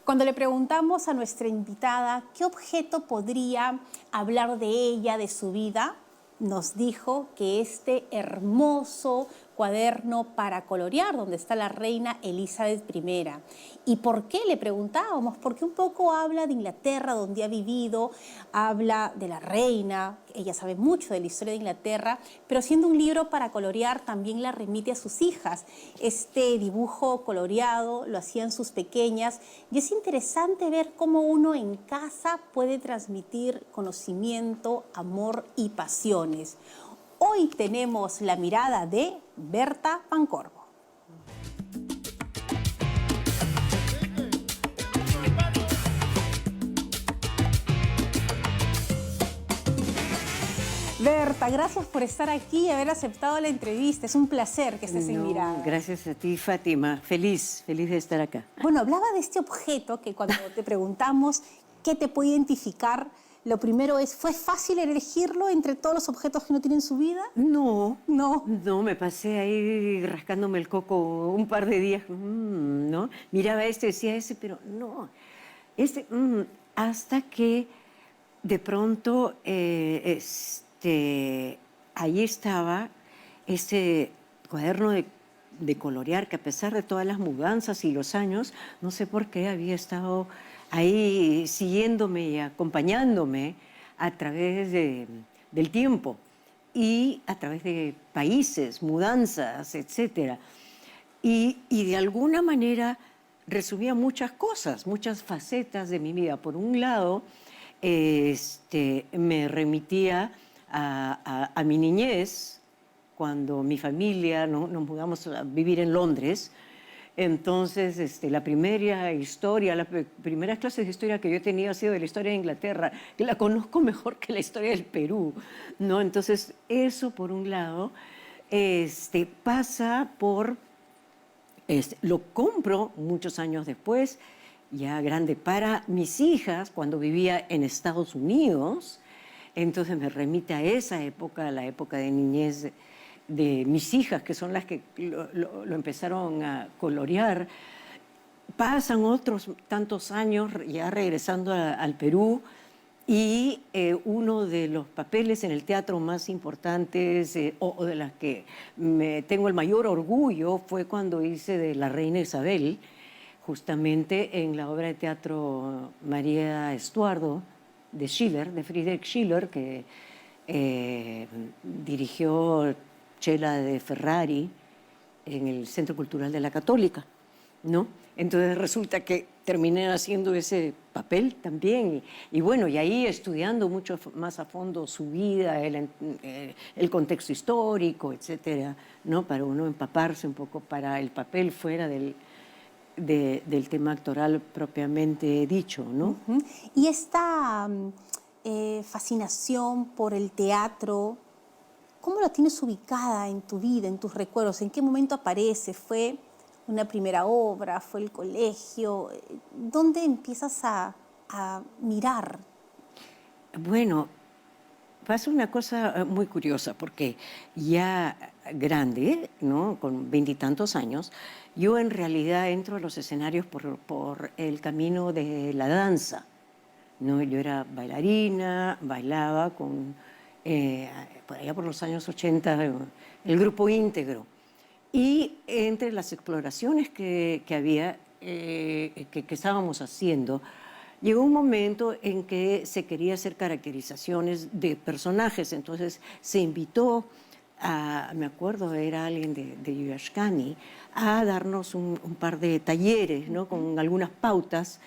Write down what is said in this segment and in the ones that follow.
Cuando le preguntamos a nuestra invitada qué objeto podría hablar de ella, de su vida, nos dijo que este hermoso cuaderno para colorear, donde está la reina Elizabeth I. ¿Y por qué? Le preguntábamos, porque un poco habla de Inglaterra, donde ha vivido, habla de la reina, ella sabe mucho de la historia de Inglaterra, pero siendo un libro para colorear también la remite a sus hijas. Este dibujo coloreado lo hacían sus pequeñas y es interesante ver cómo uno en casa puede transmitir conocimiento, amor y pasiones. Hoy tenemos la mirada de Berta Pancorbo. Berta, gracias por estar aquí y haber aceptado la entrevista. Es un placer que estés en Mirada. Gracias a ti, Fátima. Feliz de estar acá. Bueno, hablaba de este objeto que cuando te preguntamos qué te puede identificar, lo primero es, ¿fue fácil elegirlo entre todos los objetos que uno tiene en su vida? No, No. me pasé ahí rascándome el coco un par de días, ¿no? Miraba este, decía ese, pero no. Hasta que de pronto, ahí estaba ese cuaderno de colorear que a pesar de todas las mudanzas y los años, no sé por qué había estado ahí siguiéndome y acompañándome a través del tiempo y a través de países, mudanzas, etc. Y de alguna manera resumía muchas cosas, muchas facetas de mi vida. Por un lado, me remitía a mi niñez, cuando mi familia nos mudamos a vivir en Londres. Entonces, la primera historia, las primeras clases de historia que yo he tenido ha sido de la historia de Inglaterra, que la conozco mejor que la historia del Perú, ¿no? Entonces, eso por un lado, pasa por, lo compro muchos años después, ya grande, para mis hijas, cuando vivía en Estados Unidos. Entonces me remite a esa época, a la época de niñez de mis hijas, que son las que lo empezaron a colorear. Pasan otros tantos años ya regresando al Perú y uno de los papeles en el teatro más importantes o de las que tengo el mayor orgullo fue cuando hice de la reina Isabel, justamente en la obra de teatro María Estuardo de Schiller, de Friedrich Schiller, que dirigió Chela de Ferrari en el Centro Cultural de la Católica, ¿no? Entonces resulta que terminé haciendo ese papel también y bueno, y ahí estudiando mucho más a fondo su vida, el contexto histórico, etcétera, ¿no? Para uno empaparse un poco para el papel fuera del tema actoral propiamente dicho, ¿no? Y esta fascinación por el teatro, ¿cómo la tienes ubicada en tu vida, en tus recuerdos? ¿En qué momento aparece? ¿Fue una primera obra? ¿Fue el colegio? ¿Dónde empiezas a mirar? Bueno, pasa una cosa muy curiosa, porque ya grande, ¿no? Con 20 y tantos años, yo en realidad entro a los escenarios por el camino de la danza, ¿no? Yo era bailarina, bailaba con, por allá por los años 80, el grupo Íntegro. Y entre las exploraciones que había, que estábamos haciendo, llegó un momento en que se quería hacer caracterizaciones de personajes. Entonces se invitó me acuerdo, era alguien de Yuyashkani, a darnos un par de talleres, ¿no? Con algunas pautas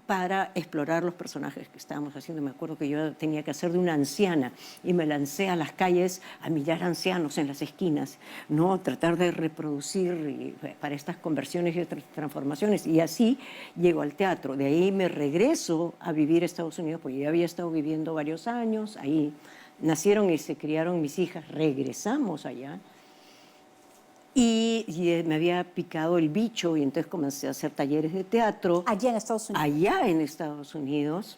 para explorar los personajes que estábamos haciendo. Me acuerdo que yo tenía que hacer de una anciana y me lancé a las calles a mirar ancianos en las esquinas, ¿no? Tratar de reproducir para estas conversiones y otras transformaciones. Y así llego al teatro. De ahí me regreso a vivir a Estados Unidos, porque ya había estado viviendo varios años. Ahí nacieron y se criaron mis hijas. Regresamos allá. Y me había picado el bicho y entonces comencé a hacer talleres de teatro. Allá en Estados Unidos. Allá en Estados Unidos,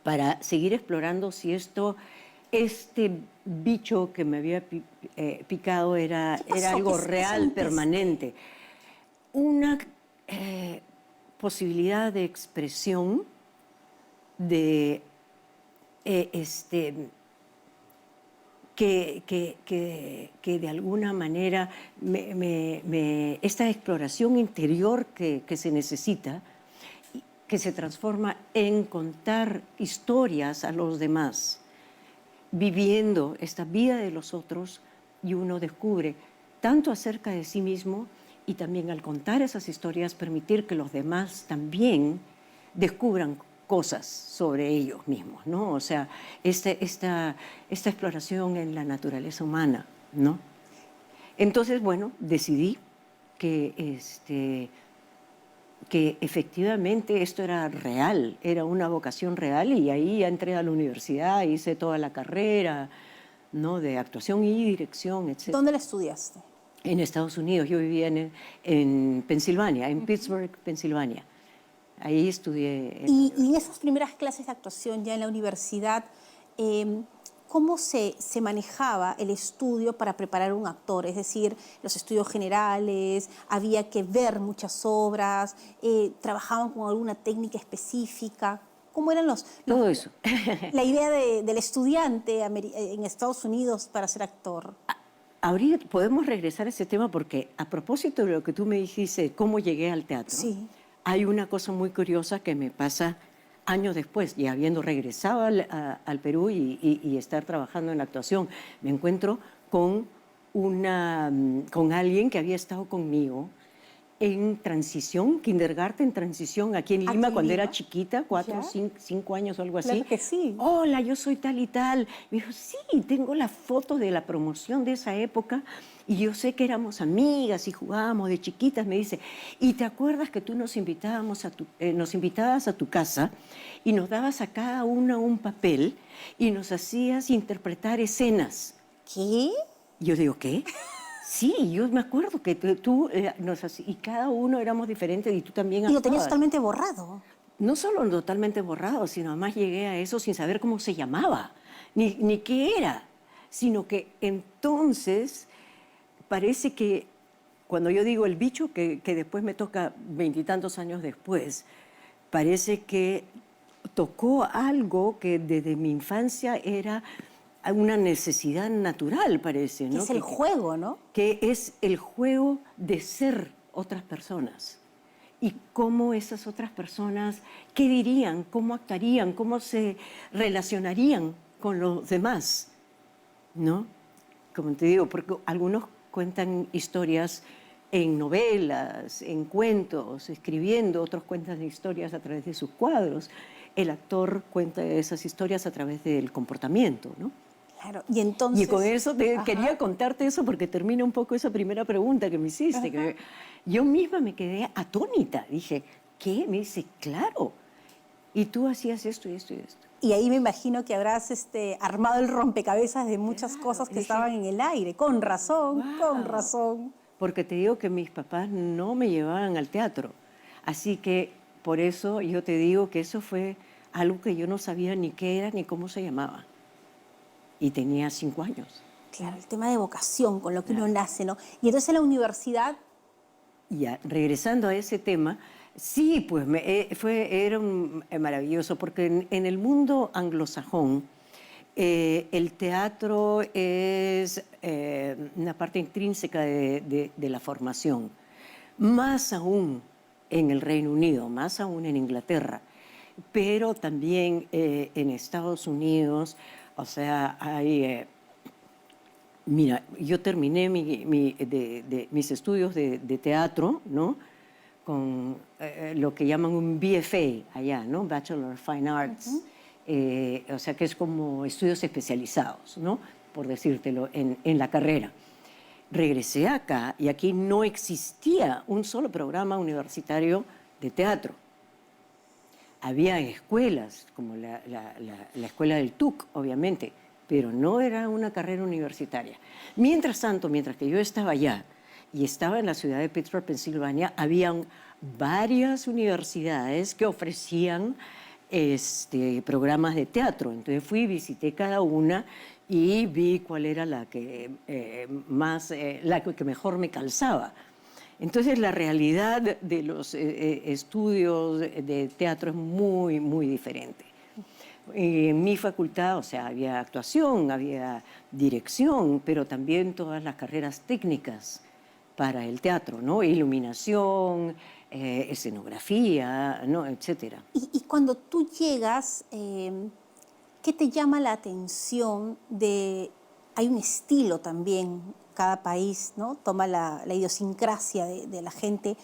para seguir explorando si este bicho que me había picado era algo real, permanente. posibilidad de expresión, de que de alguna manera esta exploración interior que se necesita, que se transforma en contar historias a los demás, viviendo esta vida de los otros, y uno descubre tanto acerca de sí mismo, y también al contar esas historias permitir que los demás también descubran cosas sobre ellos mismos, ¿no? O sea, esta exploración en la naturaleza humana, ¿no? Entonces, bueno, decidí que efectivamente esto era real, era una vocación real, y ahí ya entré a la universidad, hice toda la carrera, ¿no?, de actuación y dirección, etc. ¿Dónde la estudiaste? En Estados Unidos. Yo vivía en Pensilvania, en Pittsburgh, Pensilvania. Ahí estudié. Y en esas primeras clases de actuación ya en la universidad, ¿cómo se manejaba el estudio para preparar un actor? Es decir, los estudios generales, había que ver muchas obras, trabajaban con alguna técnica específica. ¿Cómo eran Todo eso. la idea del estudiante en Estados Unidos para ser actor? Ahorita podemos regresar a ese tema porque, a propósito de lo que tú me dijiste, cómo llegué al teatro, Sí. hay una cosa muy curiosa que me pasa años después, ya habiendo regresado al Perú y estar trabajando en la actuación. Me encuentro con alguien que había estado conmigo en transición, kindergarten, transición, aquí en Lima, cuando era chiquita, 4, 5 años o algo así. Claro que sí. Hola, yo soy tal y tal. Me dijo, sí, tengo la foto de la promoción de esa época y yo sé que éramos amigas y jugábamos de chiquitas. Me dice, ¿y te acuerdas que tú nos invitabas a tu casa y nos dabas a cada una un papel y nos hacías interpretar escenas? ¿Qué? Yo digo, ¿qué? Sí, yo me acuerdo que tú y cada uno éramos diferentes y tú también Y lo tenías actuabas. totalmente borrado. No solo totalmente borrado, sino además llegué a eso sin saber cómo se llamaba, ni qué era, sino que entonces parece que cuando yo digo el bicho, que después me toca 20 y tantos años después, parece que tocó algo que desde mi infancia era una necesidad natural, parece, Que ¿no? es el juego, ¿no? Que es el juego de ser otras personas. Y cómo esas otras personas, qué dirían, cómo actuarían, cómo se relacionarían con los demás, ¿no? Como te digo, porque algunos cuentan historias en novelas, en cuentos, escribiendo, otros cuentan historias a través de sus cuadros. El actor cuenta esas historias a través del comportamiento, ¿no? Claro, y entonces... Y con eso quería contarte eso porque termina un poco esa primera pregunta que me hiciste. Que yo misma me quedé atónita. Dije, ¿qué? Me dice, claro. Y tú hacías esto y esto y esto. Y ahí me imagino que habrás armado el rompecabezas de muchas cosas que estaban en el aire. Con razón, con razón. Porque te digo que mis papás no me llevaban al teatro. Así que por eso yo te digo que eso fue algo que yo no sabía ni qué era ni cómo se llamaba. Y tenía 5 años. Claro, el tema de vocación, con lo que uno nace, ¿no? Y entonces en la universidad... Ya, regresando a ese tema, sí, pues era maravilloso, porque en el mundo anglosajón el teatro es una parte intrínseca de la formación, más aún en el Reino Unido, más aún en Inglaterra, pero también en Estados Unidos. O sea, hay... Mira, yo terminé mis estudios de teatro, ¿no? Con lo que llaman un BFA allá, ¿no? Bachelor of Fine Arts. O sea, que es como estudios especializados, ¿no? Por decírtelo, en la carrera. Regresé acá y aquí no existía un solo programa universitario de teatro. Había escuelas, como la escuela del TUC, obviamente, pero no era una carrera universitaria. Mientras tanto, mientras que yo estaba allá y estaba en la ciudad de Pittsburgh, Pensilvania, habían varias universidades que ofrecían programas de teatro. Entonces fui, visité cada una y vi cuál era la que mejor me calzaba. Entonces la realidad de los estudios de teatro es muy, muy diferente. En mi facultad, o sea, había actuación, había dirección, pero también todas las carreras técnicas para el teatro, ¿no? Iluminación, escenografía, ¿no? Etcétera. Y cuando tú llegas, ¿qué te llama la atención de... Hay un estilo también, cada país, ¿no? Toma la idiosincrasia de la gente,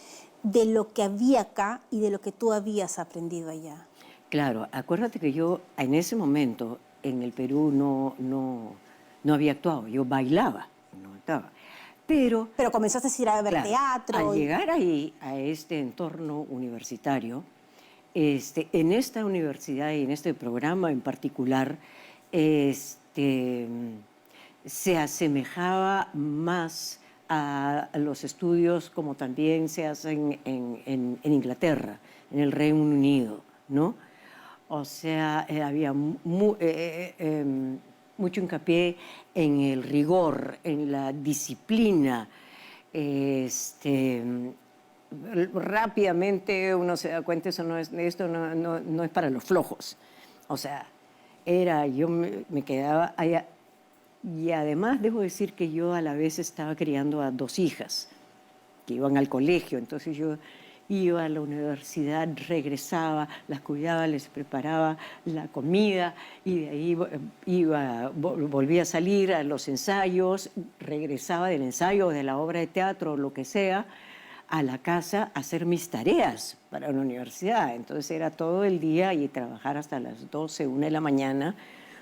de lo que había acá y de lo que tú habías aprendido allá. Claro, acuérdate que yo en ese momento en el Perú no había actuado, yo bailaba, no actuaba. Pero Pero comenzaste a ir a ver claro, teatro. al llegar ahí, a este entorno universitario, en esta universidad y en este programa en particular, se asemejaba más a los estudios como también se hacen en Inglaterra, en el Reino Unido, ¿no? O sea, había mucho hincapié en el rigor, en la disciplina. Rápidamente uno se da cuenta, esto no es para los flojos. O sea, yo me quedaba allá. Y además debo decir que yo a la vez estaba criando a 2 hijas que iban al colegio, entonces yo iba a la universidad, regresaba, las cuidaba, les preparaba la comida y de ahí volvía a salir a los ensayos, regresaba del ensayo, de la obra de teatro, lo que sea, a la casa a hacer mis tareas para la universidad. Entonces era todo el día y trabajar hasta las 12, 1 de la mañana,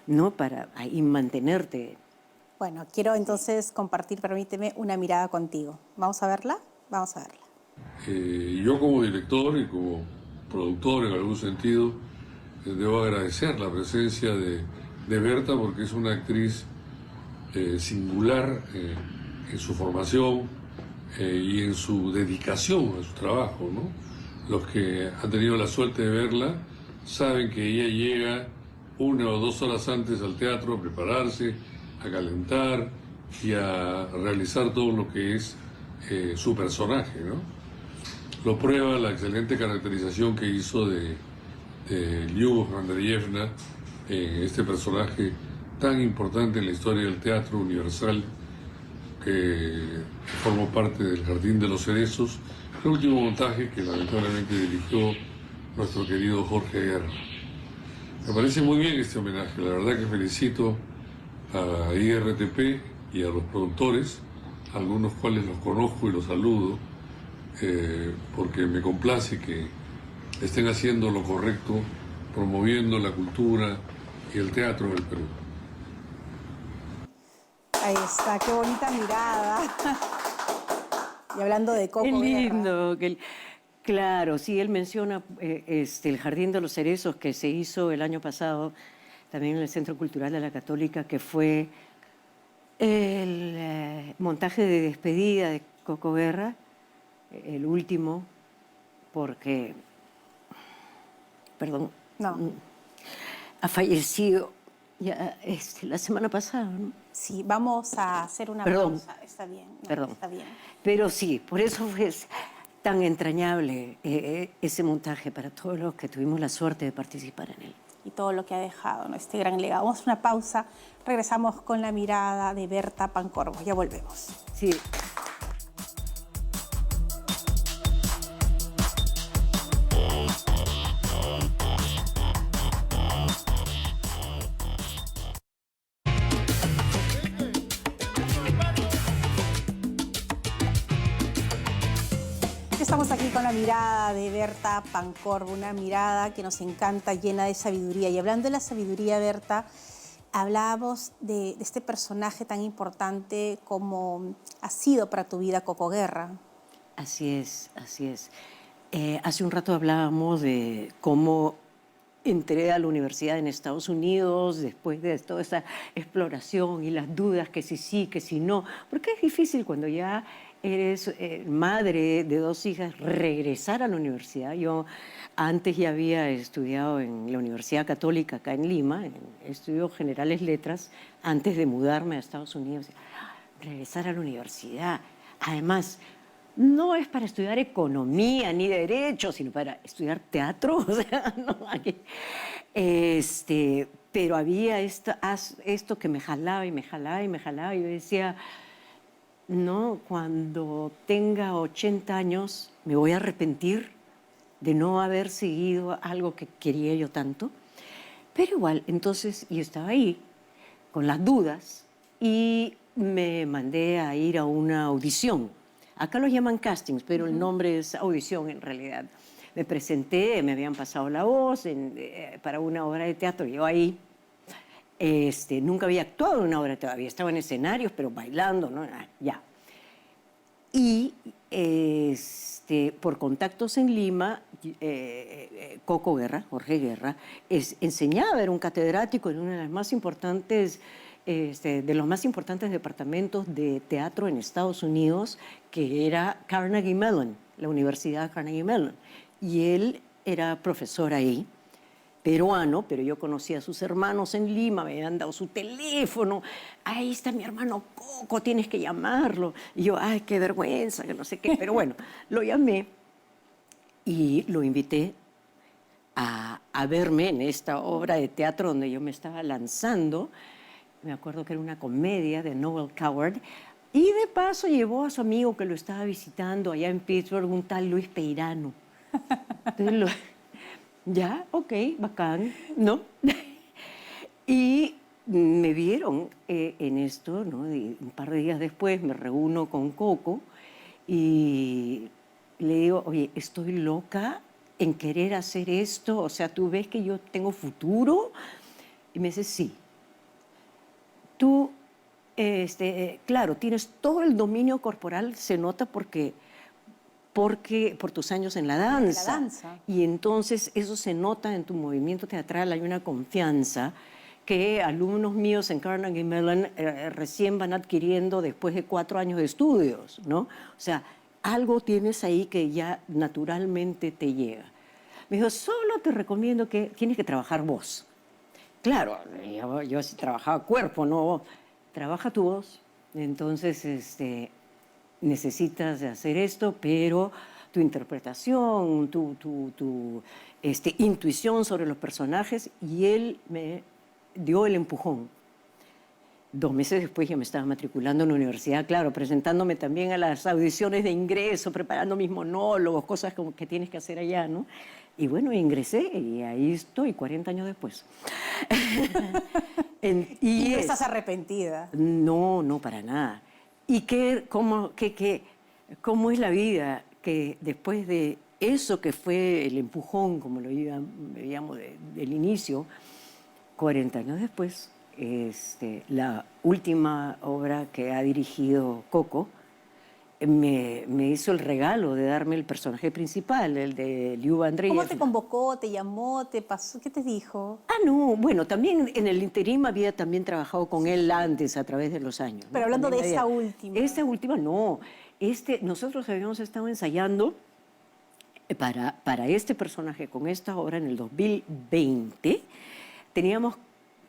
¿no? Para ahí mantenerte. Bueno, quiero entonces compartir, permíteme, una mirada contigo. ¿Vamos a verla? Vamos a verla. Yo como director y como productor en algún sentido, debo agradecer la presencia de Berta porque es una actriz singular en su formación y en su dedicación a su trabajo, ¿no? Los que han tenido la suerte de verla saben que ella llega 1 o 2 horas antes al teatro a prepararse, a calentar y a realizar todo lo que es su personaje, ¿no? Lo prueba la excelente caracterización que hizo de Lyubov Andreyevna, este personaje tan importante en la historia del teatro universal que formó parte del Jardín de los Cerezos, el último montaje que lamentablemente dirigió nuestro querido Jorge Guerra. Me parece muy bien este homenaje, la verdad que felicito a IRTP y a los productores, a algunos cuales los conozco y los saludo, porque me complace que estén haciendo lo correcto, promoviendo la cultura y el teatro del Perú. Ahí está, qué bonita mirada. Y hablando de Coco Qué Guerra. lindo. Claro, sí, él menciona el Jardín de los Cerezos que se hizo el año pasado también en el Centro Cultural de la Católica, que fue el montaje de despedida de Coco Guerra, el último, porque, perdón, No. ha fallecido ya la semana pasada, ¿no? Sí, vamos a hacer una Perdón. pausa. Está bien. No, Perdón. está bien. Pero sí, por eso fue tan entrañable ese montaje para todos los que tuvimos la suerte de participar en él. Y todo lo que ha dejado, ¿no? Este gran legado. Vamos a una pausa. Regresamos con la mirada de Berta Pancorbo. Ya volvemos. Sí. Estamos aquí con la mirada de Berta Pancorbo, una mirada que nos encanta, llena de sabiduría. Y hablando de la sabiduría, Berta, hablábamos de este personaje tan importante como ha sido para tu vida Coco Guerra. Así es, así es. Hace un rato hablábamos de cómo entré a la universidad en Estados Unidos después de toda esa exploración y las dudas que si sí, que si no, porque es difícil cuando ya eres madre de 2 hijas regresar a la universidad. Yo antes ya había estudiado en la Universidad Católica acá en Lima, estudio Generales Letras, antes de mudarme a Estados Unidos. Regresar a la universidad. Además, no es para estudiar economía ni derecho, sino para estudiar teatro. O sea, no, pero había esto que me jalaba y me jalaba y me jalaba. Y yo decía, no, cuando tenga 80 años me voy a arrepentir de no haber seguido algo que quería yo tanto. Pero igual, entonces yo estaba ahí con las dudas y me mandé a ir a una audición. Acá lo llaman castings, pero el nombre es audición en realidad. Me presenté, me habían pasado la voz para una obra de teatro. Yo ahí nunca había actuado en una obra de teatro, había estado en escenarios, pero bailando, ¿no? Ya. Y por contactos en Lima, Coco Guerra, Jorge Guerra, enseñaba, era un catedrático en una de las más importantes, de los más importantes departamentos de teatro en Estados Unidos, que era Carnegie Mellon, la Universidad Carnegie Mellon. Y él era profesor ahí, peruano, pero yo conocía a sus hermanos en Lima, me habían dado su teléfono. Ahí está mi hermano Coco, tienes que llamarlo. Y yo, ay, qué vergüenza, que no sé qué. Pero bueno, lo llamé y lo invité a verme en esta obra de teatro donde yo me estaba lanzando. Me acuerdo que era una comedia de Noel Coward. Y de paso llevó a su amigo que lo estaba visitando allá en Pittsburgh, un tal Luis Peirano. Entonces, ya, ok, bacán, ¿no? Y me vieron en esto, ¿no? Y un par de días después me reúno con Coco y le digo, oye, estoy loca en querer hacer esto, o sea, ¿tú ves que yo tengo futuro? Y me dice, sí. Tú, claro, tienes todo el dominio corporal, se nota porque por tus años en la danza. Y entonces eso se nota en tu movimiento teatral, hay una confianza que alumnos míos en Carnegie Mellon recién van adquiriendo después de 4 años de estudios, ¿no? O sea, algo tienes ahí que ya naturalmente te llega. Me dijo, solo te recomiendo que tienes que trabajar voz. Claro, yo sí trabajaba cuerpo, ¿no? Trabaja tu voz. Entonces, necesitas de hacer esto, pero tu interpretación, tu intuición sobre los personajes, y él me dio el empujón. 2 meses después ya me estaba matriculando en la universidad, claro, presentándome también a las audiciones de ingreso, preparando mis monólogos, cosas como que tienes que hacer allá, ¿no? Y bueno, ingresé y ahí estoy 40 años después. ¿Y no estás arrepentida? No, no, para nada. ¿Y cómo es la vida? Que después de eso que fue el empujón, como lo veíamos del inicio, 40 años después, la última obra que ha dirigido Coco me hizo el regalo de darme el personaje principal, el de Liuba Andreyev. ¿Cómo te convocó, te llamó, te pasó? ¿Qué te dijo? No, bueno, también en el interim había también trabajado con él antes, a través de los años. Pero ¿no? hablando También de esta última. Esta última no. Nosotros habíamos estado ensayando para este personaje con esta obra en el 2020. Teníamos,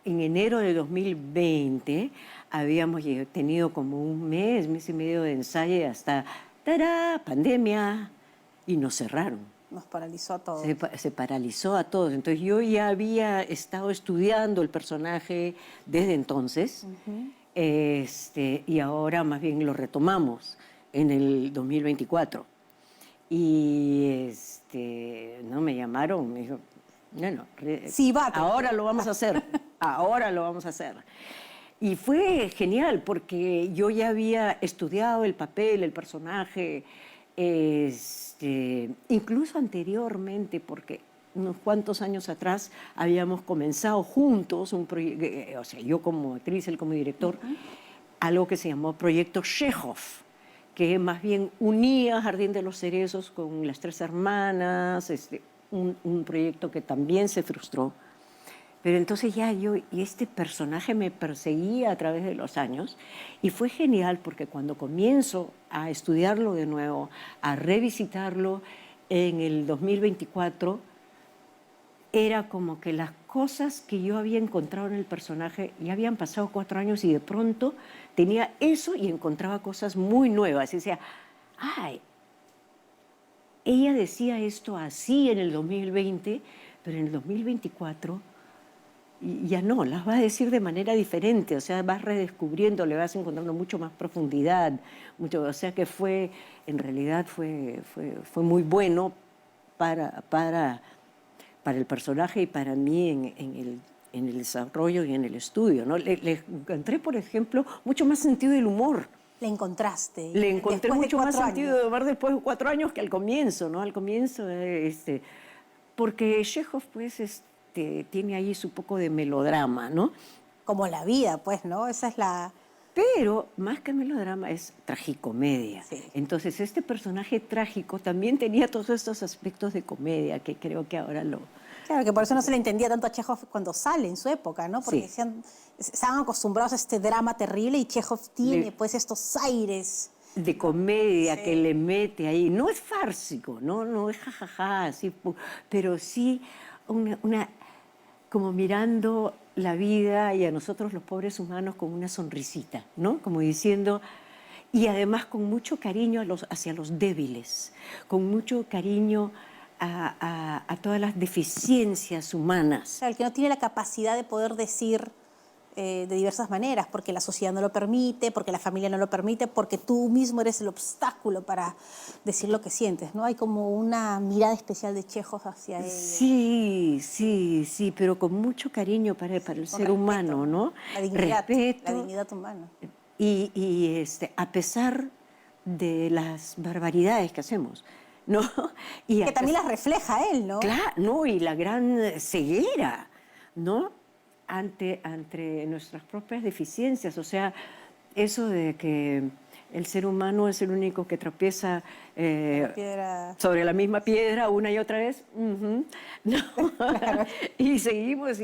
en enero de 2020, habíamos tenido como un mes y medio de ensayo y hasta, ¡tará!, pandemia, y nos cerraron. Nos paralizó a todos. Se paralizó a todos. Entonces yo ya había estado estudiando el personaje desde entonces, y ahora más bien lo retomamos en el 2024. Y no me llamaron, me dijo, no, sí, ahora lo vamos a hacer, ahora lo vamos a hacer. Y fue genial porque yo ya había estudiado el papel, el personaje, incluso anteriormente, porque unos cuantos años atrás habíamos comenzado juntos un proyecto, o sea, yo como actriz, él como director, algo que se llamó Proyecto Chekhov, que más bien unía Jardín de los Cerezos con Las Tres Hermanas, un proyecto que también se frustró. Pero entonces y este personaje me perseguía a través de los años y fue genial porque cuando comienzo a estudiarlo de nuevo, a revisitarlo en el 2024, era como que las cosas que yo había encontrado en el personaje ya habían pasado 4 años y de pronto tenía eso y encontraba cosas muy nuevas. Y decía, ay, ella decía esto así en el 2020, pero en el 2024 ya no, las va a decir de manera diferente, o sea, vas redescubriendo, le vas encontrando mucho más profundidad, mucho, o sea que en realidad fue muy bueno para el personaje y para mí en el desarrollo y en el estudio, ¿no? Le encontré, por ejemplo, mucho más sentido del humor. Le encontraste. Le encontré después de mucho más 4 sentido años. de humor después de 4 años que al comienzo, ¿no? Al comienzo, porque Chekhov, pues, tiene ahí su poco de melodrama, ¿no? Como la vida, pues, ¿no? Esa es la... Pero más que melodrama es tragicomedia. Sí. Entonces este personaje trágico también tenía todos estos aspectos de comedia que creo que ahora lo... Claro, que por eso no se le entendía tanto a Chekhov cuando sale en su época, ¿no? Porque Sí. estaban acostumbrados a este drama terrible y Chekhov tiene, Le- pues, estos aires. de comedia Sí. que le mete ahí. No es fársico, no es jajaja, así, pero sí como mirando la vida y a nosotros los pobres humanos con una sonrisita, ¿no? Como diciendo, y además con mucho cariño hacia los débiles, con mucho cariño a todas las deficiencias humanas. O sea, el que no tiene la capacidad de poder decir de diversas maneras, porque la sociedad no lo permite, porque la familia no lo permite, porque tú mismo eres el obstáculo para decir lo que sientes, ¿no? Hay como una mirada especial de Chekhov hacia ella. Sí, pero con mucho cariño para el Con ser respeto, humano, ¿no? La dignidad, Respeto. la dignidad humana. Y a pesar de las barbaridades que hacemos, ¿no? Y Que también las refleja él, ¿no? claro, ¿no? Y la gran ceguera, ¿no? Ante nuestras propias deficiencias. O sea, eso de que el ser humano es el único que tropieza La piedra... sobre la misma piedra una y otra vez. Ujú, ¿no? Y seguimos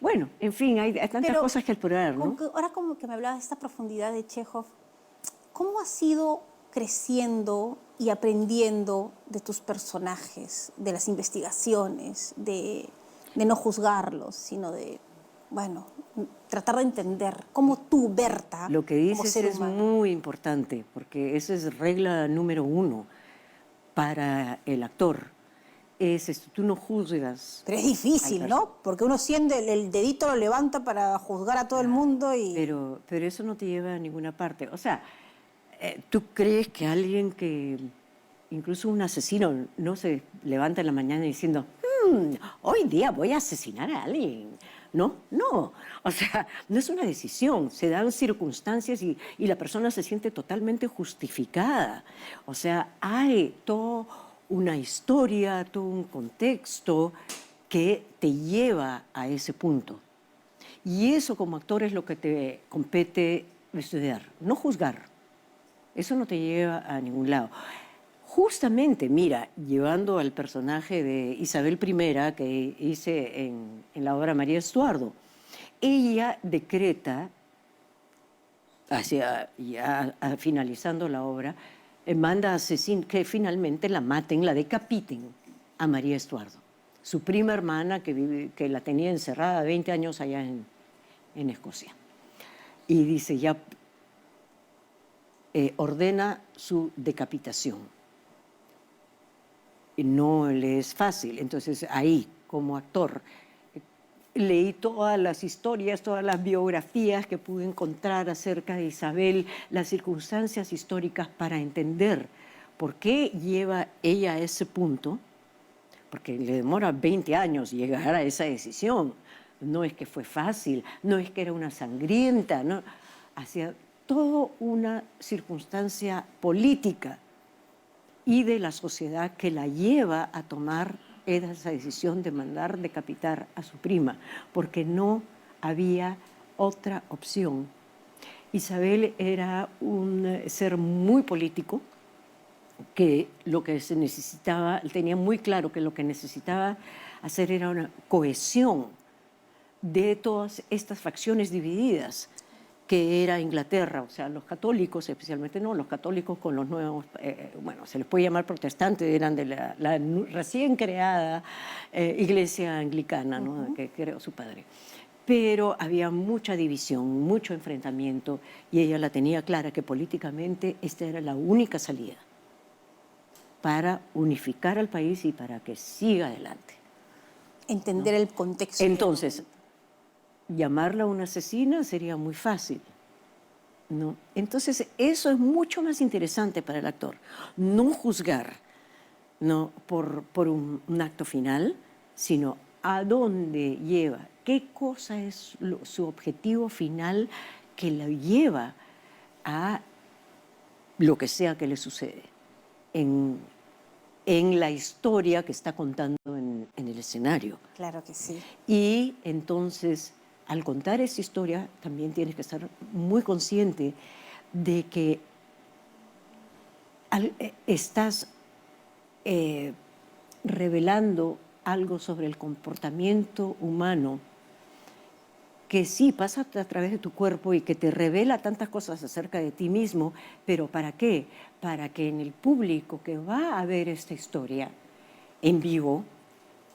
bueno, en fin, hay tantas Pero, cosas que explorar, ¿no? ahora como que me hablabas de esta profundidad de Chekhov, ¿cómo has ido creciendo y aprendiendo de tus personajes, de las investigaciones, de no juzgarlos, sino de, bueno, tratar de entender cómo tú, Berta, Lo que como dices ser es humano? muy importante, porque esa es regla número 1 para el actor. Es esto, tú no juzgas. Pero es difícil, ¿no? Porque uno siente el dedito lo levanta para juzgar a todo el mundo y... Pero eso no te lleva a ninguna parte. O sea, ¿tú crees que alguien que, incluso un asesino, no se levanta en la mañana diciendo, hoy día voy a asesinar a alguien? No. O sea, no es una decisión. Se dan circunstancias y la persona se siente totalmente justificada. O sea, hay toda una historia, todo un contexto que te lleva a ese punto. Y eso como actor es lo que te compete estudiar, no juzgar. Eso no te lleva a ningún lado. Justamente, mira, llevando al personaje de Isabel I que hice en la obra María Estuardo, ella decreta, finalizando la obra, manda que finalmente la maten, la decapiten a María Estuardo, su prima hermana que la tenía encerrada 20 años allá en Escocia. Y dice, ya ordena su decapitación. Y no le es fácil. Entonces ahí, como actor, leí todas las historias, todas las biografías que pude encontrar acerca de Isabel, las circunstancias históricas para entender por qué lleva ella a ese punto, porque le demora 20 años llegar a esa decisión. No es que fue fácil, no es que era una sangrienta, no, hacía toda una circunstancia política y de la sociedad que la lleva a tomar esa decisión de mandar decapitar a su prima, porque no había otra opción. Isabel era un ser muy político, que lo que se necesitaba, tenía muy claro que lo que necesitaba hacer era una cohesión de todas estas facciones divididas que era Inglaterra, o sea, los católicos, especialmente no, los católicos con los nuevos, bueno, se les puede llamar protestantes, eran de la recién creada iglesia anglicana, ¿no? Que creó su padre. Pero había mucha división, mucho enfrentamiento, y ella la tenía clara que políticamente esta era la única salida para unificar al país y para que siga adelante. Entender el contexto. Entonces, llamarla una asesina sería muy fácil, ¿no? Entonces, eso es mucho más interesante para el actor. No juzgar, ¿no?, por un acto final, sino a dónde lleva, qué cosa es su objetivo final que lo lleva a lo que sea que le sucede en la historia que está contando en el escenario. Claro que sí. Y entonces, al contar esa historia, también tienes que estar muy consciente de que estás revelando algo sobre el comportamiento humano que sí pasa a través de tu cuerpo y que te revela tantas cosas acerca de ti mismo, pero ¿para qué? Para que en el público que va a ver esta historia en vivo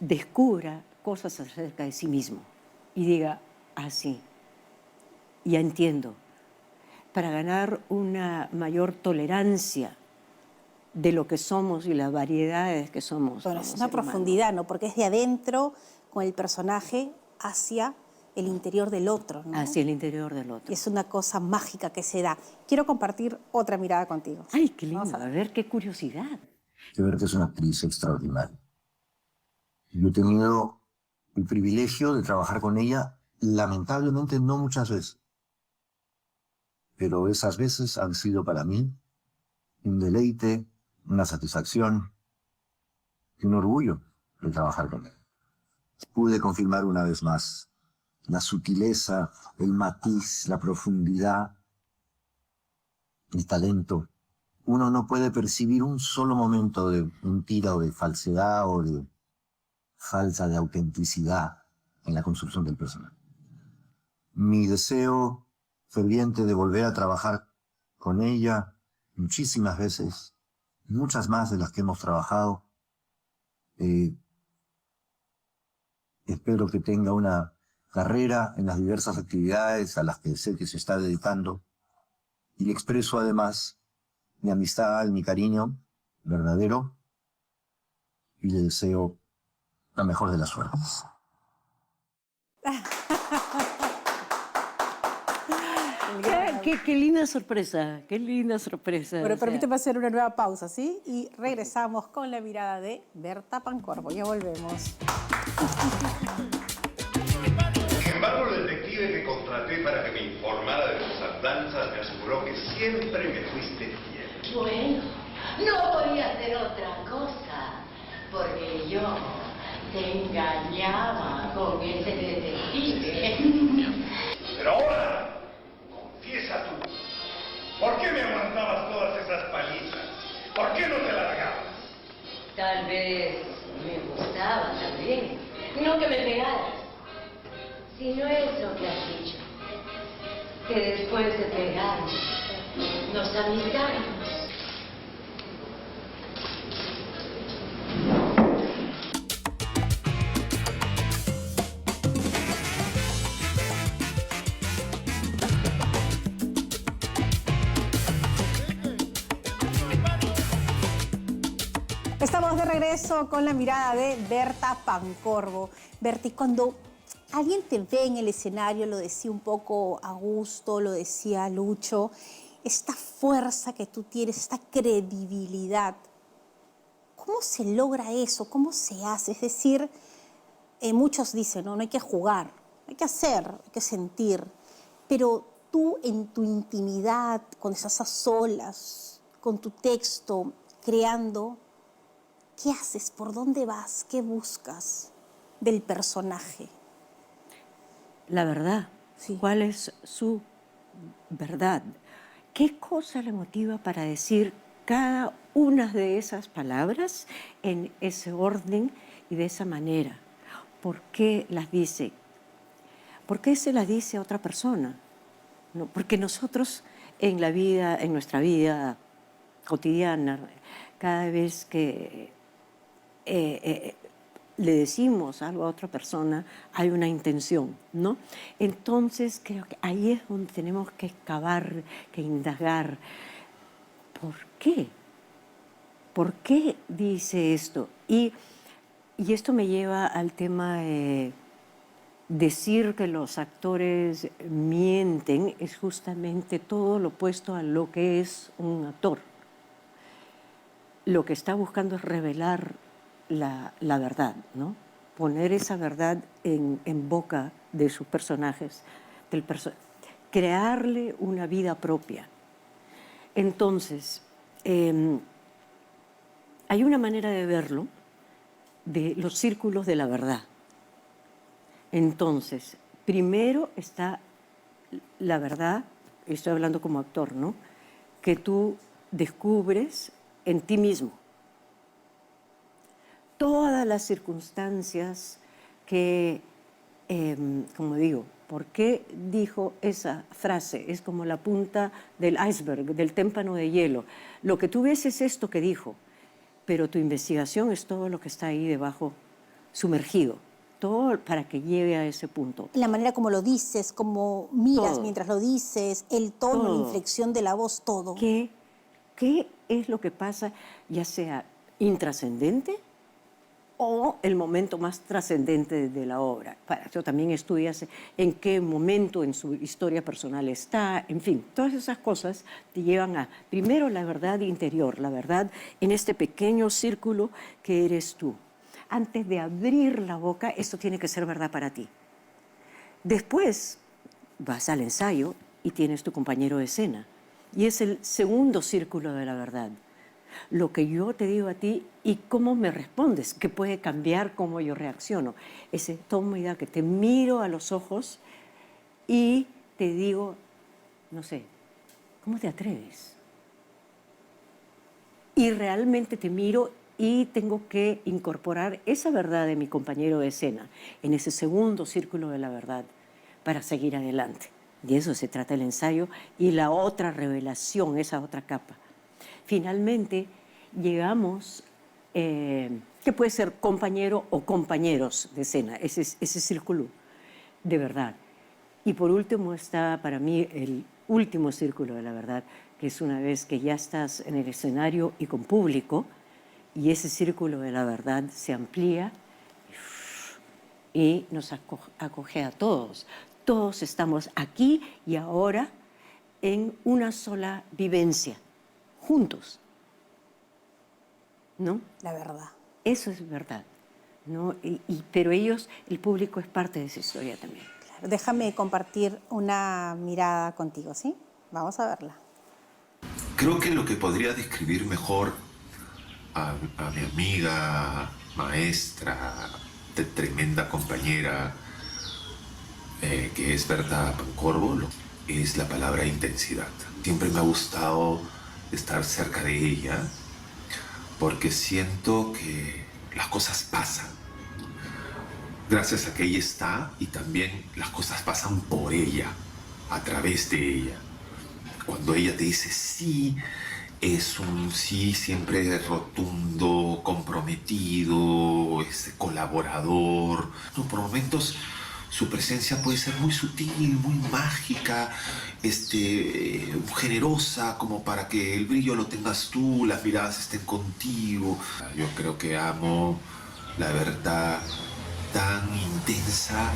descubra cosas acerca de sí mismo y diga, ah, sí, ya entiendo, para ganar una mayor tolerancia de lo que somos y las variedades que somos. Bueno, es como una ser humano. profundidad, ¿no? Porque es de adentro con el personaje hacia el interior del otro, ¿no? Hacia el interior del otro. Y es una cosa mágica que se da. Quiero compartir otra mirada contigo. Ay, qué lindo. Vamos a A ver, qué curiosidad. Berta es una actriz extraordinaria. Yo he tenido el privilegio de trabajar con ella, lamentablemente no muchas veces, pero esas veces han sido para mí un deleite, una satisfacción y un orgullo de trabajar con ella. Pude confirmar una vez más la sutileza, el matiz, la profundidad, el talento. Uno no puede percibir un solo momento de mentira o de falsedad o de falta de autenticidad en la construcción del personaje. Mi deseo ferviente de volver a trabajar con ella muchísimas veces, muchas más de las que hemos trabajado. Espero que tenga una carrera en las diversas actividades a las que sé que se está dedicando y le expreso además mi amistad y mi cariño verdadero y le deseo la mejor de las suertes. Qué linda sorpresa, qué linda sorpresa. Bueno, o sea. permíteme hacer una nueva pausa, ¿sí? Y regresamos con la mirada de Berta Pancorbo. Ya volvemos. Sin embargo, el detective que contraté para que me informara de tus andanzas me aseguró que siempre me fuiste fiel. Bueno, no podía hacer otra cosa, porque yo te engañaba con ese detective. Pero ahora, confiesa tú, ¿por qué me aguantabas todas esas palizas? ¿Por qué no te largabas? Tal vez me gustaba también, no que me pegaras, sino eso que has dicho, que después de pegarnos, nos amistamos. Estamos de regreso con la mirada de Berta Pancorbo. Berti, cuando alguien te ve en el escenario, lo decía un poco Augusto, lo decía Lucho, esta fuerza que tú tienes, esta credibilidad, ¿cómo se logra eso? ¿Cómo se hace? Es decir, muchos dicen, no hay que jugar, hay que hacer, hay que sentir, pero tú en tu intimidad, cuando estás a solas, con tu texto, creando, ¿qué haces? ¿Por dónde vas? ¿Qué buscas del personaje? La verdad. Sí. ¿Cuál es su verdad? ¿Qué cosa le motiva para decir cada una de esas palabras en ese orden y de esa manera? ¿Por qué las dice? ¿Por qué se las dice a otra persona? No, porque nosotros en la vida, en nuestra vida cotidiana, cada vez que le decimos algo a otra persona, hay una intención, ¿no? Entonces creo que ahí es donde tenemos que excavar, que indagar. ¿Por qué? ¿por qué dice esto? Y esto me lleva al tema de decir que los actores mienten es justamente todo lo opuesto a lo que es un actor. Lo que está buscando es revelar la verdad, ¿no? Poner esa verdad en boca de sus personajes, crearle una vida propia. Entonces, hay una manera de verlo, de los círculos de la verdad. Entonces, primero está la verdad, estoy hablando como actor, ¿no? Que tú descubres en ti mismo. Todas las circunstancias que, como digo, ¿por qué dijo esa frase? Es como la punta del iceberg, del témpano de hielo. Lo que tú ves es esto que dijo, pero tu investigación es todo lo que está ahí debajo, sumergido, todo para que llegue a ese punto. La manera como lo dices, como miras Todo. mientras lo dices, el tono, Todo. la inflexión de la voz, todo. ¿Qué es lo que pasa, ya sea intrascendente o el momento más trascendente de la obra? Para eso también estudias en qué momento en su historia personal está, en fin, todas esas cosas te llevan a, primero, la verdad interior, la verdad en este pequeño círculo que eres tú. Antes de abrir la boca, esto tiene que ser verdad para ti. Después vas al ensayo y tienes tu compañero de escena. Y es el segundo círculo de la verdad. Lo que yo te digo a ti y cómo me respondes, que puede cambiar cómo yo reacciono. Ese toma y da que te miro a los ojos y te digo, no sé, ¿cómo te atreves? Y realmente te miro y tengo que incorporar esa verdad de mi compañero de escena en ese segundo círculo de la verdad para seguir adelante. De eso se trata el ensayo y la otra revelación, esa otra capa. Finalmente llegamos, que puede ser compañero o compañeros de escena, ese círculo de verdad. Y por último está para mí el último círculo de la verdad, que es una vez que ya estás en el escenario y con público, y ese círculo de la verdad se amplía y nos acoge a todos. Todos estamos aquí y ahora en una sola vivencia, juntos, ¿no? La verdad. Eso es verdad, ¿no? Pero ellos, el público es parte de esa historia también. Claro. Déjame compartir una mirada contigo, ¿sí? Vamos a verla. Creo que lo que podría describir mejor a mi amiga, maestra, tremenda compañera, que es Berta Pancorbo, es la palabra intensidad. Siempre me ha gustado estar cerca de ella porque siento que las cosas pasan gracias a que ella está y también las cosas pasan por ella, a través de ella. Cuando ella te dice sí, es un sí siempre rotundo, comprometido, colaborador. No, por momentos su presencia puede ser muy sutil, muy mágica, generosa, como para que el brillo lo tengas tú, las miradas estén contigo. Yo creo que amo la Berta tan intensa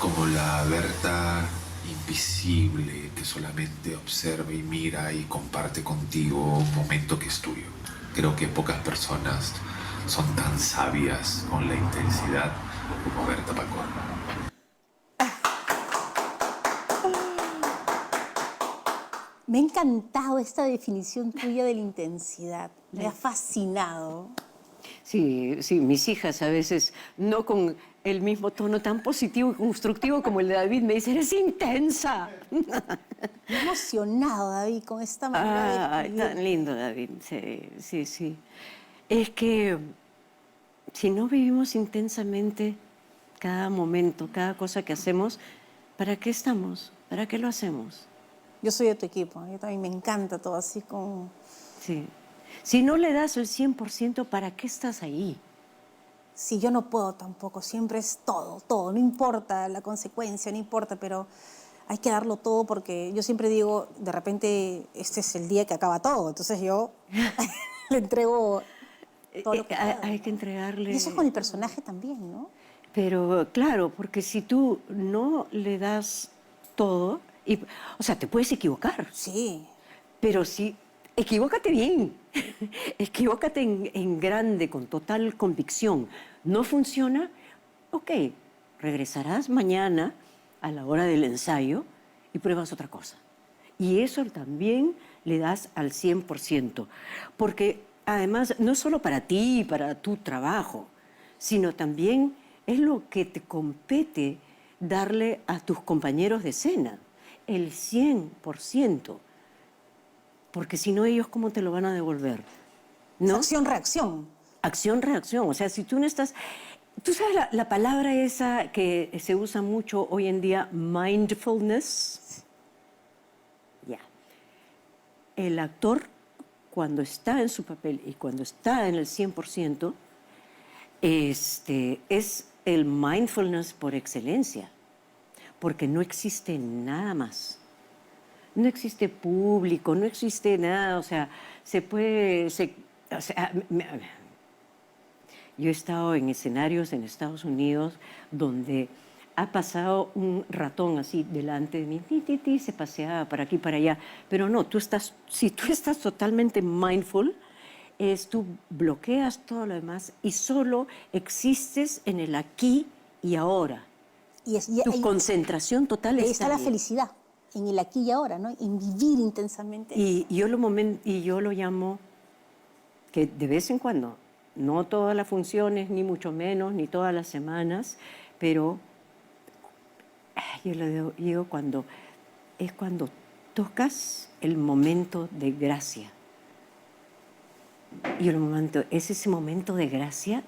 como la Berta invisible, que solamente observa y mira y comparte contigo un momento que es tuyo. Creo que pocas personas son tan sabias con la intensidad como Berta Pancorbo. Me ha encantado esta definición tuya de la intensidad. Me ha fascinado. Sí, sí, mis hijas a veces, no con el mismo tono tan positivo y constructivo como el de David, me dicen, eres intensa. Me ha emocionado, David, con esta manera de Ay, escribir. tan lindo, David. Sí, sí, sí. Es que si no vivimos intensamente cada momento, cada cosa que hacemos, ¿para qué estamos? ¿Para qué lo hacemos? Yo soy de tu equipo, yo también me encanta todo así como... Sí. Si no le das el 100%, ¿para qué estás ahí? Sí, yo no puedo tampoco, siempre es todo, todo, no importa la consecuencia, no importa, pero hay que darlo todo porque yo siempre digo, de repente este es el día que acaba todo, entonces yo Le entrego todo lo que puedo. Hay que entregarle... Y eso es con el personaje también, ¿no? Pero claro, porque si tú no le das todo, o sea, te puedes equivocar, Sí. pero si equivócate bien, equivócate en grande, con total convicción. No funciona, ok, regresarás mañana a la hora del ensayo y pruebas otra cosa. Y eso también le das al 100%, porque además no es solo para ti y para tu trabajo, sino también es lo que te compete darle a tus compañeros de escena, el 100%, porque si no ellos cómo te lo van a devolver, ¿no? Acción-reacción. Acción-reacción, o sea, si tú no estás... ¿Tú sabes la palabra esa que se usa mucho hoy en día, mindfulness? Ya. El actor, cuando está en su papel y cuando está en el 100%, es el mindfulness por excelencia, porque no existe nada más. No existe público, no existe nada, o sea, yo he estado en escenarios en Estados Unidos donde ha pasado un ratón así delante de mí, se paseaba para aquí, para allá, pero no, si tú estás totalmente mindful, tú bloqueas todo lo demás y solo existes en el aquí y ahora. Tu concentración total ahí está está la ahí. felicidad, en el aquí y ahora, ¿no? En vivir intensamente. Y yo lo llamo que de vez en cuando, no todas las funciones, ni mucho menos, ni todas las semanas, pero yo lo digo cuando tocas el momento de gracia. Y es ese momento de gracia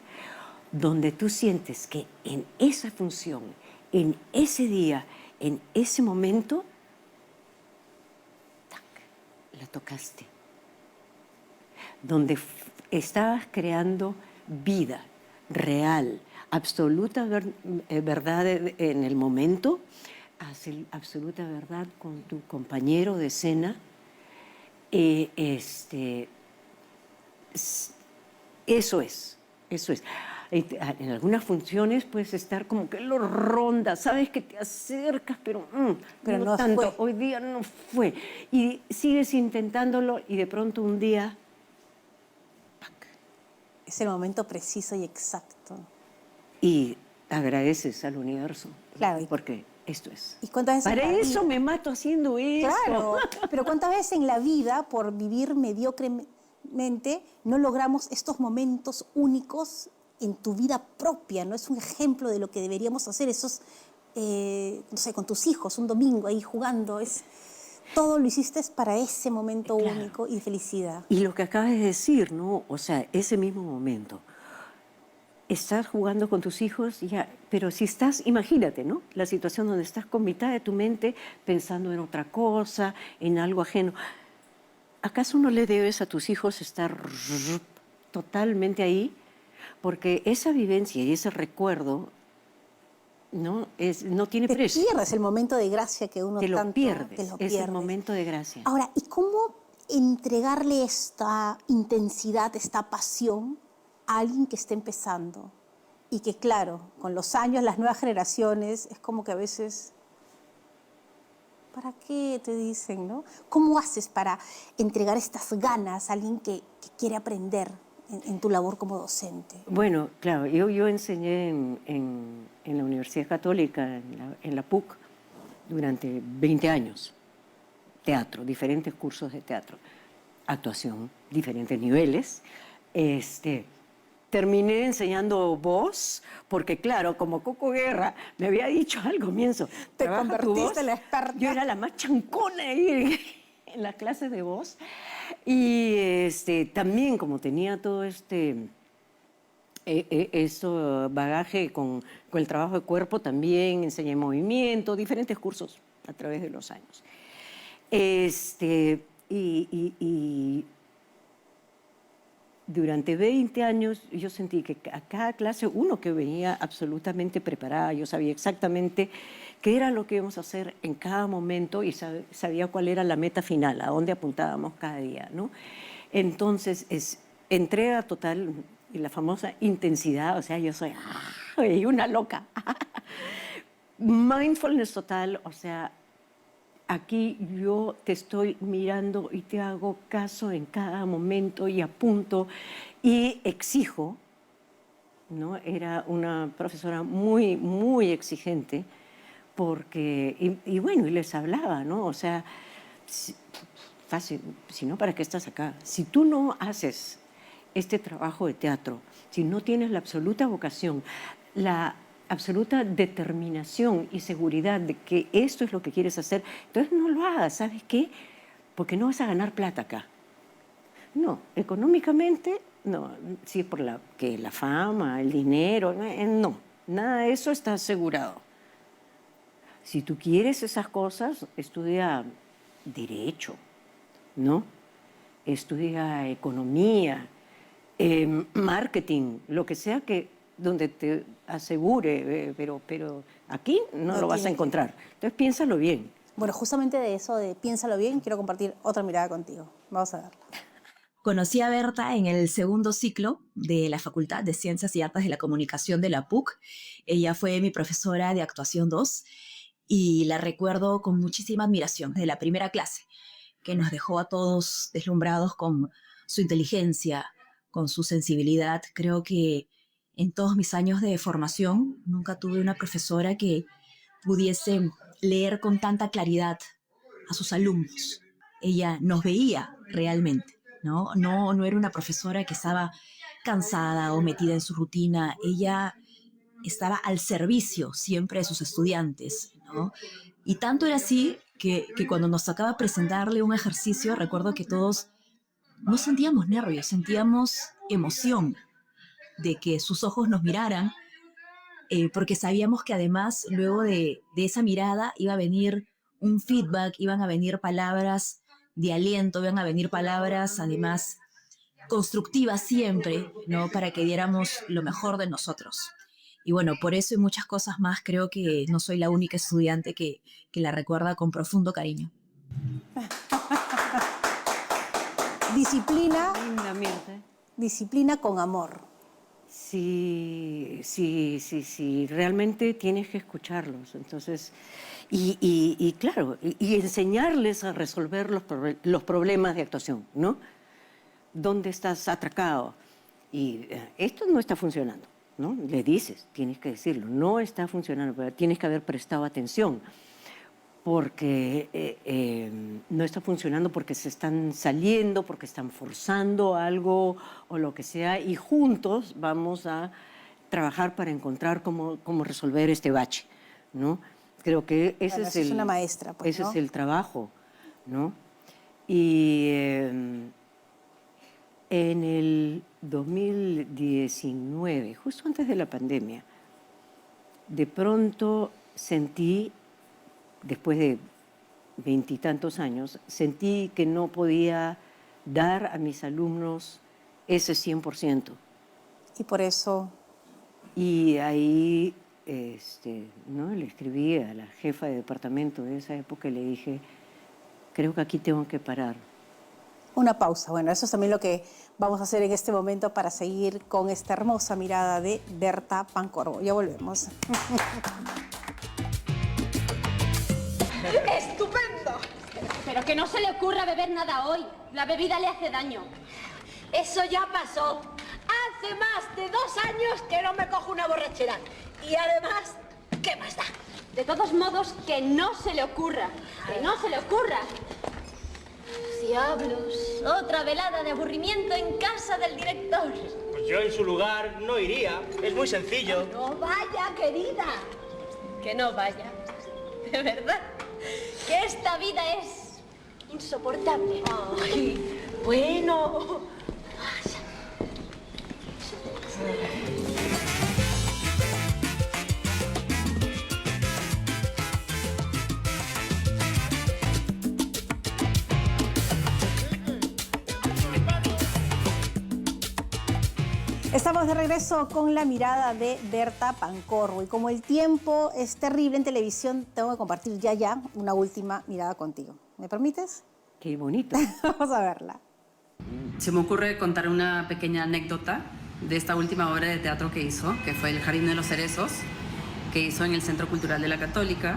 donde tú sientes que en esa función, en ese día, en ese momento, ¡tac!, la tocaste. Donde estabas creando vida real, absoluta verdad en el momento, absoluta verdad con tu compañero de escena. Eso es. En algunas funciones puedes estar como que lo rondas, sabes que te acercas, pero no tanto. Fue. Hoy día no fue. Y sigues intentándolo y de pronto un día... ¡pac! Es el momento preciso y exacto. Y agradeces al universo. Claro. Porque esto es. ¿Y cuántas veces Para en la eso vida? me mato haciendo eso. Claro, pero ¿cuántas veces en la vida, por vivir mediocremente, no logramos estos momentos únicos en tu vida propia? ¿No? Es un ejemplo de lo que deberíamos hacer, esos, no sé, con tus hijos, un domingo ahí jugando. Todo lo hiciste para ese momento Claro. único y de felicidad. Y lo que acabas de decir, ¿no? O sea, ese mismo momento. Estás jugando con tus hijos, ya, pero si estás, imagínate, ¿no? La situación donde estás con mitad de tu mente pensando en otra cosa, en algo ajeno. ¿Acaso no le debes a tus hijos estar totalmente ahí? Porque esa vivencia y ese recuerdo no tiene Te precio. pierdes el momento de gracia que uno Te lo tanto... pierdes, te lo es el pierdes. momento de gracia. Ahora, ¿y cómo entregarle esta intensidad, esta pasión a alguien que está empezando? Y que, claro, con los años, las nuevas generaciones, es como que a veces... ¿Para qué? Te dicen, ¿no? ¿Cómo haces para entregar estas ganas a alguien que quiere aprender en tu labor como docente? Bueno, claro, yo enseñé en la Universidad Católica, en la PUC, durante 20 años. Teatro, diferentes cursos de teatro. Actuación, diferentes niveles. Terminé enseñando voz, porque claro, como Coco Guerra me había dicho al comienzo, Te "Trabaja tu convertiste voz". en la experta. Yo era la más chancona ahí en las clases de voz. Y también como tenía todo bagaje con el trabajo de cuerpo, también enseñé movimiento, diferentes cursos a través de los años. Y durante 20 años yo sentí que a cada clase uno que venía absolutamente preparada, yo sabía exactamente qué era lo que íbamos a hacer en cada momento y sabía cuál era la meta final, a dónde apuntábamos cada día, ¿no? Entonces entrega total y la famosa intensidad, o sea, yo soy una loca. Mindfulness total, o sea, aquí yo te estoy mirando y te hago caso en cada momento y apunto y exijo, ¿no? Era una profesora muy, muy exigente porque, y bueno, y les hablaba, ¿no? O sea, fácil, si no, ¿para qué estás acá? Si tú no haces este trabajo de teatro, si no tienes la absoluta vocación, la absoluta determinación y seguridad de que esto es lo que quieres hacer, entonces no lo hagas, ¿sabes qué? Porque no vas a ganar plata acá. No, económicamente, no, sí, por la fama, el dinero, no, nada de eso está asegurado. Si tú quieres esas cosas, estudia Derecho, ¿no? Estudia Economía, Marketing, lo que sea que donde te asegure, pero aquí no lo vas a encontrar. Entonces piénsalo bien. Bueno, justamente de eso, de piénsalo bien, quiero compartir otra mirada contigo. Vamos a verla. Conocí a Berta en el segundo ciclo de la Facultad de Ciencias y Artes de la Comunicación de la PUC. Ella fue mi profesora de Actuación 2 y la recuerdo con muchísima admiración de la primera clase, que nos dejó a todos deslumbrados con su inteligencia, con su sensibilidad. Creo que en todos mis años de formación nunca tuve una profesora que pudiese leer con tanta claridad a sus alumnos. Ella nos veía realmente, ¿no? No era una profesora que estaba cansada o metida en su rutina. Ella estaba al servicio siempre de sus estudiantes, ¿no? Y tanto era así que cuando nos tocaba presentarle un ejercicio, recuerdo que todos no sentíamos nervios, sentíamos emoción de que sus ojos nos miraran, porque sabíamos que además luego de esa mirada iba a venir un feedback, iban a venir palabras de aliento, iban a venir palabras además constructivas siempre, ¿no? Para que diéramos lo mejor de nosotros. Y bueno, por eso y muchas cosas más creo que no soy la única estudiante que la recuerda con profundo cariño. Disciplina, Lindamente. disciplina con amor. Sí, realmente tienes que escucharlos. Entonces, y claro, y enseñarles a resolver los problemas de actuación, ¿no? ¿Dónde estás atracado? Y esto no está funcionando, ¿no? Le dices, tienes que decirlo, no está funcionando, pero tienes que haber prestado atención, porque no está funcionando porque se están saliendo, porque están forzando algo o lo que sea, y juntos vamos a trabajar para encontrar cómo resolver este bache, ¿no? Creo que ese es una maestra, pues, ese ¿no? es el trabajo, ¿no? Y en el 2019, justo antes de la pandemia, de pronto sentí, después de 20 y tantos años, sentí que no podía dar a mis alumnos ese 100%. Y por eso... Y ahí ¿no? Le escribí a la jefa de departamento de esa época y le dije, creo que aquí tengo que parar. Una pausa. Bueno, eso es también lo que vamos a hacer en este momento para seguir con esta hermosa mirada de Berta Pancorbo. Ya volvemos. ¡Estupendo! Pero que no se le ocurra beber nada hoy. La bebida le hace daño. Eso ya pasó. Hace más de 2 años que no me cojo una borrachera. Y además, ¿qué más da? De todos modos, que no se le ocurra. Que no se le ocurra. Diablos, otra velada de aburrimiento en casa del director. Pues yo en su lugar no iría. Es muy sencillo. No vaya, querida. Que no vaya. De verdad. Que esta vida es insoportable. Ay, bueno. Estamos de regreso con la mirada de Berta Pancorbo. Y como el tiempo es terrible en televisión, tengo que compartir ya una última mirada contigo. ¿Me permites? Qué bonito. Vamos a verla. se me ocurre contar una pequeña anécdota de esta última obra de teatro que hizo, que fue El Jardín de los Cerezos, que hizo en el Centro Cultural de la Católica,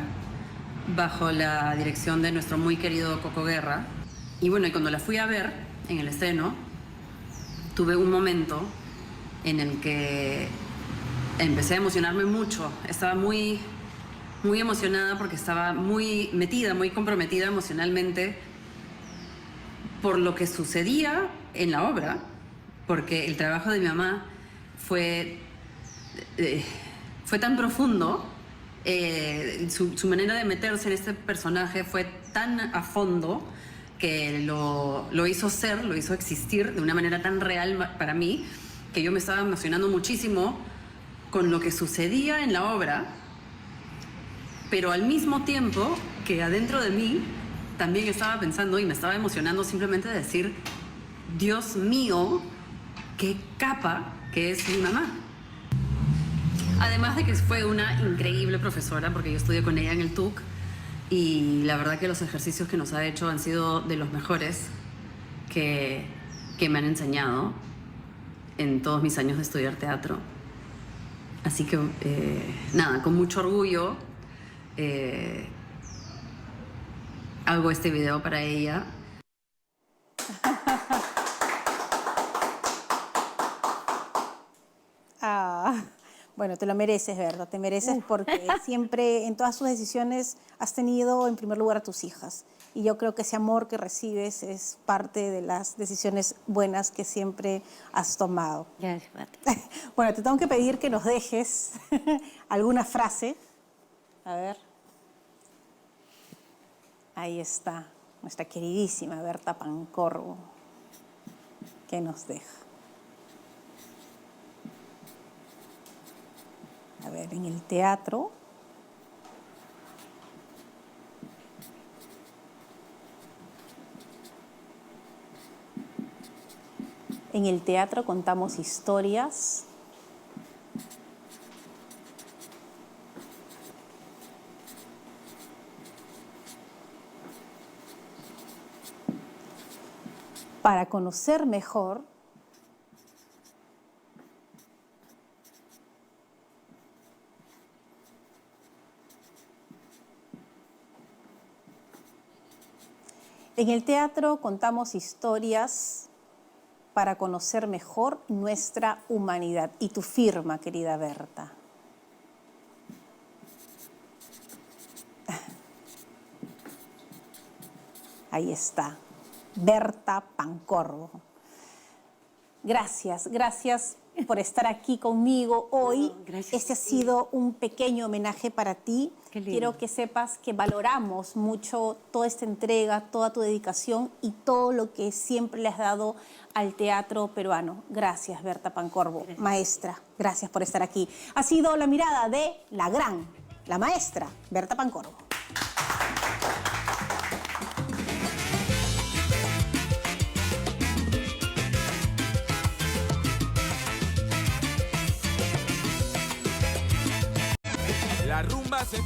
bajo la dirección de nuestro muy querido Coco Guerra. Y bueno, y cuando la fui a ver en el estreno, tuve un momento en el que empecé a emocionarme mucho. Estaba muy emocionada porque estaba muy metida, muy comprometida emocionalmente por lo que sucedía en la obra, porque el trabajo de mi mamá fue tan profundo, su manera de meterse en este personaje fue tan a fondo que lo hizo ser, lo hizo existir de una manera tan real para mí, que yo me estaba emocionando muchísimo con lo que sucedía en la obra, pero al mismo tiempo que adentro de mí también estaba pensando y me estaba emocionando simplemente de decir, Dios mío, qué capa que es mi mamá. Además de que fue una increíble profesora, porque yo estudié con ella en el TUC, y la verdad que los ejercicios que nos ha hecho han sido de los mejores que me han enseñado en todos mis años de estudiar teatro. Así que, nada, con mucho orgullo hago este video para ella. Bueno, te lo mereces, ¿verdad? Te mereces porque siempre en todas tus decisiones has tenido en primer lugar a tus hijas. Y yo creo que ese amor que recibes es parte de las decisiones buenas que siempre has tomado. Gracias, Pati. Bueno, te tengo que pedir que nos dejes alguna frase. A ver. Ahí está, nuestra queridísima Berta Pancorbo, que nos deja. A ver, en el teatro contamos historias. Para conocer mejor en el teatro contamos historias para conocer mejor nuestra humanidad. Y tu firma, querida Berta. Ahí está, Berta Pancorbo. Gracias, gracias por estar aquí conmigo hoy. Este ha sido un pequeño homenaje para ti. Quiero que sepas que valoramos mucho toda esta entrega, toda tu dedicación y todo lo que siempre le has dado al teatro peruano. Gracias, Berta Pancorbo. Gracias. Maestra, gracias por estar aquí. Ha sido la mirada de la maestra, Berta Pancorbo. La rumba se